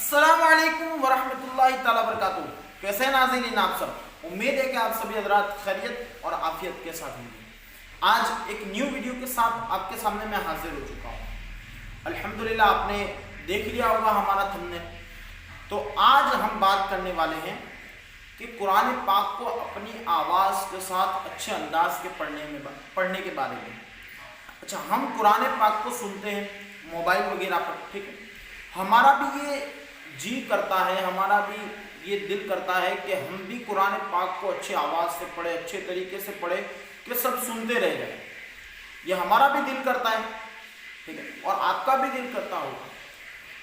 अस्सलाम वालेकुम वरहमतुल्लाहि ताला वबरकातुहू। कैसे हैं नाज़रीन आप सब? उम्मीद है कि आप सभी हज़रात खैरियत और आफियत के साथ होंगे। आज एक न्यू वीडियो के साथ आपके सामने मैं हाजिर हो चुका हूँ। अल्हम्दुलिल्लाह आपने देख लिया होगा हमारा थंबनेल। तो आज हम बात करने वाले हैं कि कुरान पाक को अपनी आवाज़ के साथ अच्छे अंदाज के पढ़ने के बारे में। अच्छा, हम कुरान पाक को सुनते हैं मोबाइल वगैरह पर, ठीक है। हमारा भी ये जी करता है, हमारा भी ये दिल करता है कि हम भी कुरान पाक को अच्छी आवाज़ से पढ़े, अच्छे तरीके से पढ़े कि सब सुनते रह जाए। ये हमारा भी दिल करता है, ठीक है, और आपका भी दिल करता होगा।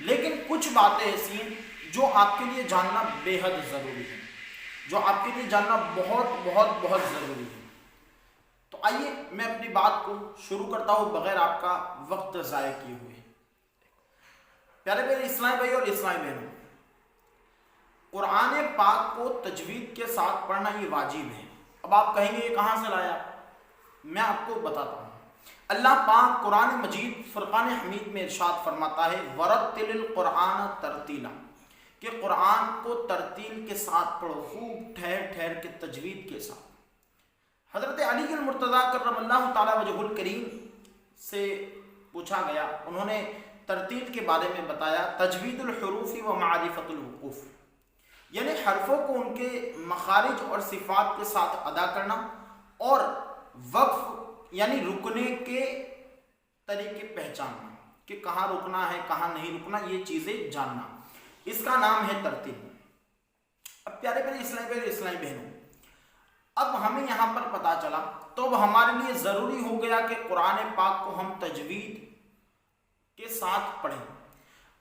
लेकिन कुछ बातें ऐसी हैं जो आपके लिए जानना बेहद ज़रूरी है, जो आपके लिए जानना बहुत बहुत बहुत ज़रूरी है। तो आइए मैं अपनी बात को शुरू करता हूँ बगैर आपका वक्त ज़ाया किए हुए। प्यारे मेरे इस्लामी भाई और इस्लामी बहनों, कुरान पाक को तजवीद के साथ पढ़ना ये वाजिब है। अब आप कहेंगे ये कहाँ से लाया? मैं आपको बताता हूँ। अल्लाह पाक कुरान मजीद फुरकान हमीद में इरशाद फरमाता है, वरत्तिलिल कुरान तरतीला, कि कुरान को तरतील के साथ पढ़ो, खूब ठहर ठहर के तजवीद के साथ। हज़रत अली मुर्तज़ा करमल्लाहु ताला वजहुल करीम से पूछा गया, उन्होंने तरतील के बारे में बताया, तजवीदुल हुरूफ़ी व मारिफतुल वुक़ूफ़, यानी हरफों को उनके मखारिज और सिफ़ात के साथ अदा करना और वक्फ यानी रुकने के तरीके पहचानना कि कहाँ रुकना है कहाँ नहीं रुकना, ये चीज़ें जानना, इसका नाम है तरतील। अब प्यारे प्यारे इस्लामी बहनों, अब हमें यहाँ पर पता चला, तो अब हमारे लिए ज़रूरी हो गया कि कुरान पाक को हम तजवीद के साथ पढ़ें।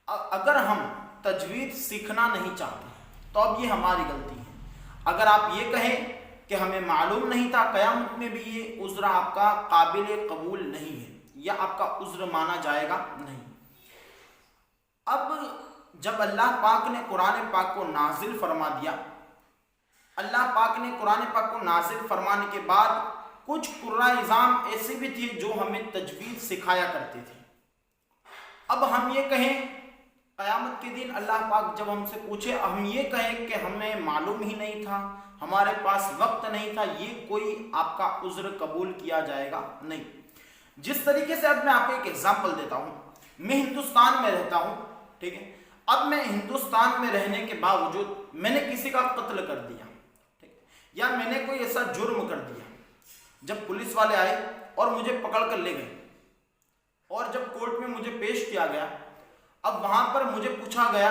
अगर हम तजवीद सीखना नहीं चाहते तो अब ये हमारी गलती है। अगर आप ये कहें कि हमें मालूम नहीं था, क़यामत में भी ये उज़्र आपका काबिल कबूल नहीं है या आपका उज़्र माना जाएगा नहीं। अब जब अल्लाह पाक ने कुरान पाक को नाजिल फरमा दिया, अल्लाह पाक ने कुरान पाक को नाजिल फरमाने के बाद कुछ कुर्रा-ए-निज़ाम ऐसे भी थे जो हमें तजवीद सिखाया करते थे। अब हम ये कहें क़यामत के दिन अल्लाह पाक जब हमसे पूछे, हम ये कहें कि हमें मालूम ही नहीं था, हमारे पास वक्त नहीं था, ये कोई आपका उज़्र कबूल किया जाएगा नहीं। जिस तरीके से अब मैं आपको एक एग्जाम्पल देता हूँ। मैं हिंदुस्तान में रहता हूँ, ठीक है। अब मैं हिंदुस्तान में रहने के बावजूद मैंने किसी का कत्ल कर दिया, ठीक है, या मैंने कोई ऐसा जुर्म कर दिया। जब पुलिस वाले आए और मुझे पकड़ कर ले गए और जब कोर्ट में मुझे पेश किया गया, अब वहां पर मुझे पूछा गया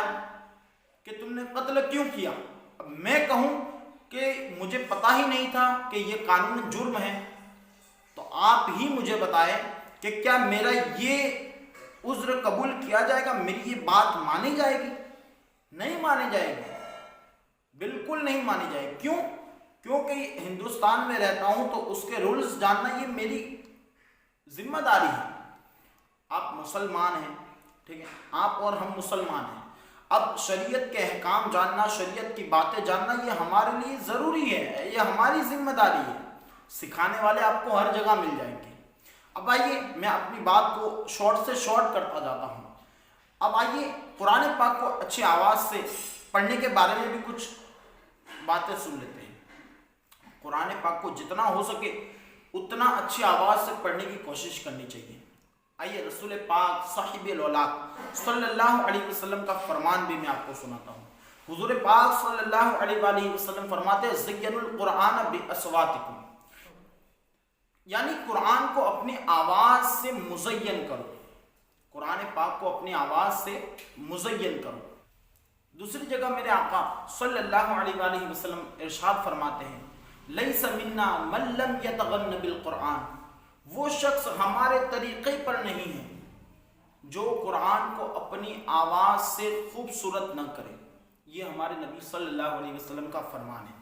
कि तुमने कत्ल क्यों किया। अब मैं कहूं कि मुझे पता ही नहीं था कि ये कानून जुर्म है, तो आप ही मुझे बताएं कि क्या मेरा ये उज़्र कबूल किया जाएगा, मेरी ये बात मानी जाएगी? नहीं मानी जाएगी, बिल्कुल नहीं मानी जाएगी। क्यों? क्योंकि हिंदुस्तान में रहता हूं तो उसके रूल्स जानना ये मेरी जिम्मेदारी है। आप मुसलमान हैं, ठीक है, आप और हम मुसलमान हैं। अब शरीयत के अहकाम जानना, शरीयत की बातें जानना ये हमारे लिए ज़रूरी है, ये हमारी जिम्मेदारी है। सिखाने वाले आपको हर जगह मिल जाएंगे। अब आइए मैं अपनी बात को शॉर्ट से शॉर्ट करता जाता हूँ। अब आइए कुरान पाक को अच्छी आवाज़ से पढ़ने के बारे में भी कुछ बातें सुन लेते हैं। कुरान पाक को जितना हो सके उतना अच्छी आवाज़ से पढ़ने की कोशिश करनी चाहिए। आइए रसूल पाक साहिबुल औलाद सल्लल्लाहु अलैहि वसल्लम का फरमान भी मैं आपको सुनाता हूँ। हुजूर पाक सल्लल्लाहु अलैहि वसल्लम फरमाते हैं, ज़य्यनुल कुरान बिअस्वातिकुम, यानी कुरान को अपनी आवाज़ से मुज़य्यन करो, कुरान पाक को अपनी आवाज़ से मुज़य्यन करो। दूसरी जगह मेरे आका सल्लल्लाहु अलैहि वसल्लम इरशाद फरमाते हैं, लैसा मिन्ना मन लम यतगन्न बिल कुरान, वो शख्स हमारे तरीक़े पर नहीं है जो कुरान को अपनी आवाज़ से खूबसूरत न करे। ये हमारे नबी सल्लल्लाहु अलैहि वसल्लम का फरमान है।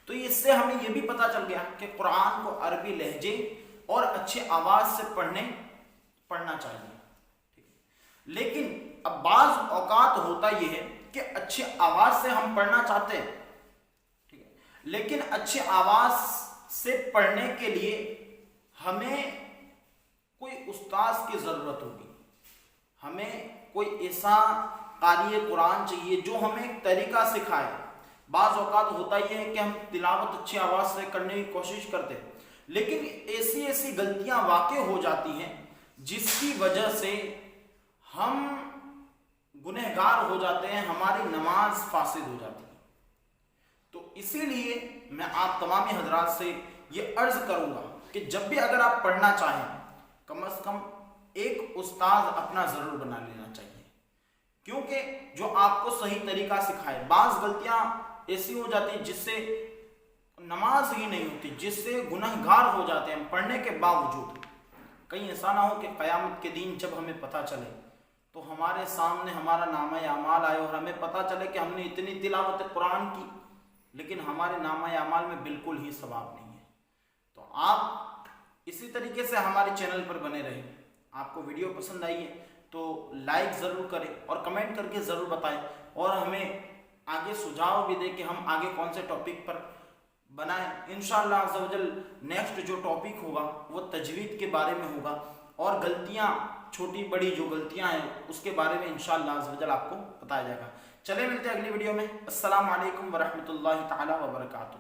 तो इससे हमें यह भी पता चल गया कि कुरान को अरबी लहजे और अच्छी आवाज़ से पढ़ना चाहिए, ठीक है। लेकिन अब बाज़ औक़ात होता यह है कि अच्छी आवाज़ से हम पढ़ना चाहते हैं, ठीक है, लेकिन अच्छी आवाज़ से पढ़ने के लिए हमें कोई उस्ताद की ज़रूरत होगी, हमें कोई ऐसा قاری قرآن چاہیے جو ہمیں ایک طریقہ سکھائے۔ بعض اوقات ہوتا یہ ہے کہ ہم تلاوت اچھی آواز سے کرنے کی کوشش کرتے ہیں، لیکن ایسی غلطیاں واقع ہو جاتی ہیں جس کی وجہ سے ہم گنہگار ہو جاتے ہیں، ہماری نماز فاسد ہو جاتی ہے۔ تو اسی لیے میں آپ تمامی حضرات سے یہ عرض کروں گا کہ جب بھی اگر آپ پڑھنا چاہیں کم از کم ایک استاد اپنا ضرور بنا لینا چاہیے، کیونکہ جو آپ کو صحیح طریقہ سکھائے۔ بعض غلطیاں ایسی ہو جاتی ہیں جس سے نماز ہی نہیں ہوتی، جس سے گنہگار ہو جاتے ہیں پڑھنے کے باوجود۔ کہیں ایسا نہ ہو کہ قیامت کے دن جب ہمیں پتہ چلے تو ہمارے سامنے ہمارا نامہ اعمال آئے اور ہمیں پتہ چلے کہ ہم نے اتنی تلاوت قرآن کی لیکن ہمارے نامہ اعمال میں بالکل ہی ثواب نہیں ہے۔ تو آپ اسی طریقے سے ہمارے چینل پر بنے رہیں۔ آپ کو ویڈیو پسند آئی ہے تو لائک ضرور کریں اور کمنٹ کر کے ضرور بتائیں، اور ہمیں آگے سجھاؤ بھی دیں کہ ہم آگے کون سے ٹاپک پر بنائیں۔ انشاءاللہ عز و جل نیکسٹ جو ٹاپک ہوگا وہ تجوید کے بارے میں ہوگا، اور غلطیاں چھوٹی بڑی جو غلطیاں ہیں اس کے بارے میں انشاءاللہ عز و جل آپ کو بتایا جائے گا۔ چلے ملتے ہیں اگلی ویڈیو میں۔ السلام علیکم ورحمۃ اللہ تعالی وبرکاتہ۔